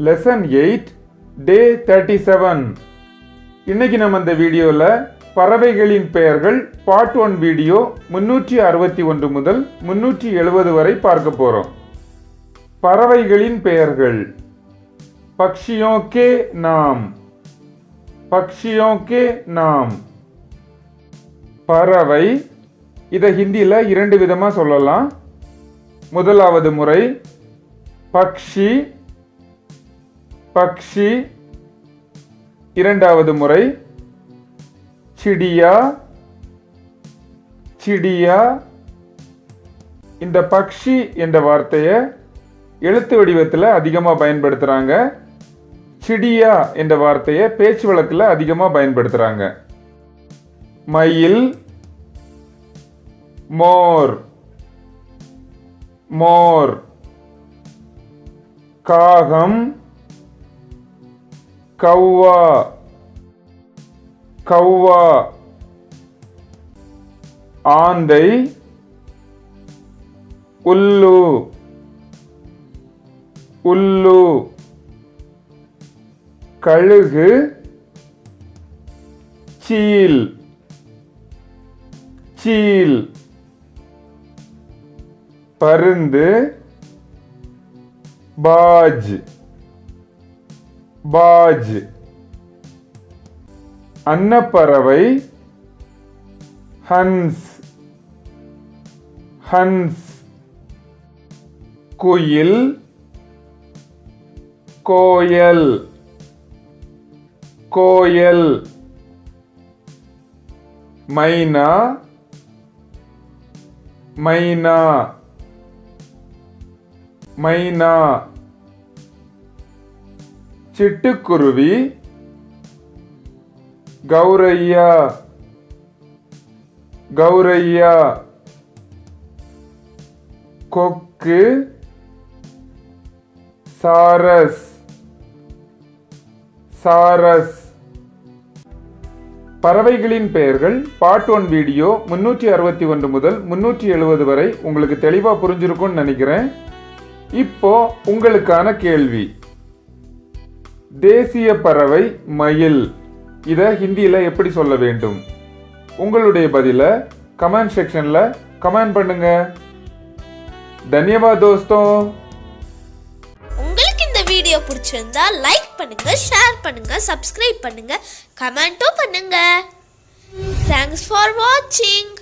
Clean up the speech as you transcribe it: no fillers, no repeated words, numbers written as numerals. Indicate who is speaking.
Speaker 1: Lesson 8 டே 37. இன்னைக்கு நம்ம இந்த வீடியோல பறவைகளின் பெயர்கள் பார்ட் 1 வீடியோ 361 முதல் 370 வரை பார்க்க போறோம். பறவைகளின் பெயர்கள். पक्षियों के नाम. पक्षियों के नाम. பறவை இதை ஹிந்தியில இரண்டு விதமா சொல்லலாம். முதலாவது முறை பக்ஷி பக்ஷி, இரண்டாவது முறை சிடியா சிடியா. இந்த பக்ஷி என்ற வார்த்தையை எழுத்து வடிவத்தில் அதிகமாக பயன்படுத்துகிறாங்க. சிடியா என்ற வார்த்தையை பேச்சு வழக்கில் அதிகமாக பயன்படுத்துகிறாங்க. மயில் மோர் மோர். காகம் கௌவா கௌவா. ஆந்தை உல்லு உல்லு. கழுகு சீல் சீல். பருந்து பாஜ் பாஜ். அன்னப்பறவை ஹன்ஸ் ஹன்ஸ். குயில் கோயல் கோயல். மைனா மைனா மைனா. சிட்டுக்குருவி கௌரையா கௌரையா. கொக்கு சாரஸ் சாரஸ். பறவைகளின் பெயர்கள் பார்ட் 1 வீடியோ 361 முதல் 370 வரை உங்களுக்கு தெளிவா புரிஞ்சிருக்கும்னு நினைக்கிறேன். இப்போ உங்களுக்கான கேள்வி. தேசிய பறவை மயில். இத ஹிந்தியில எப்படி சொல்ல வேண்டும்? உங்களுடைய பதில கமெண்ட் செக்ஷன்ல கமெண்ட் பண்ணுங்க. தன்யவாத் தோஸ்தோ.
Speaker 2: உங்களுக்கு இந்த வீடியோ பிடிச்சிருந்தா லைக் பண்ணுங்க, ஷேர் பண்ணுங்க, சப்ஸ்கிரைப் பண்ணுங்க, கமெண்ட்டும் பண்ணுங்க. தேங்க்ஸ் ஃபார் வாட்சிங்.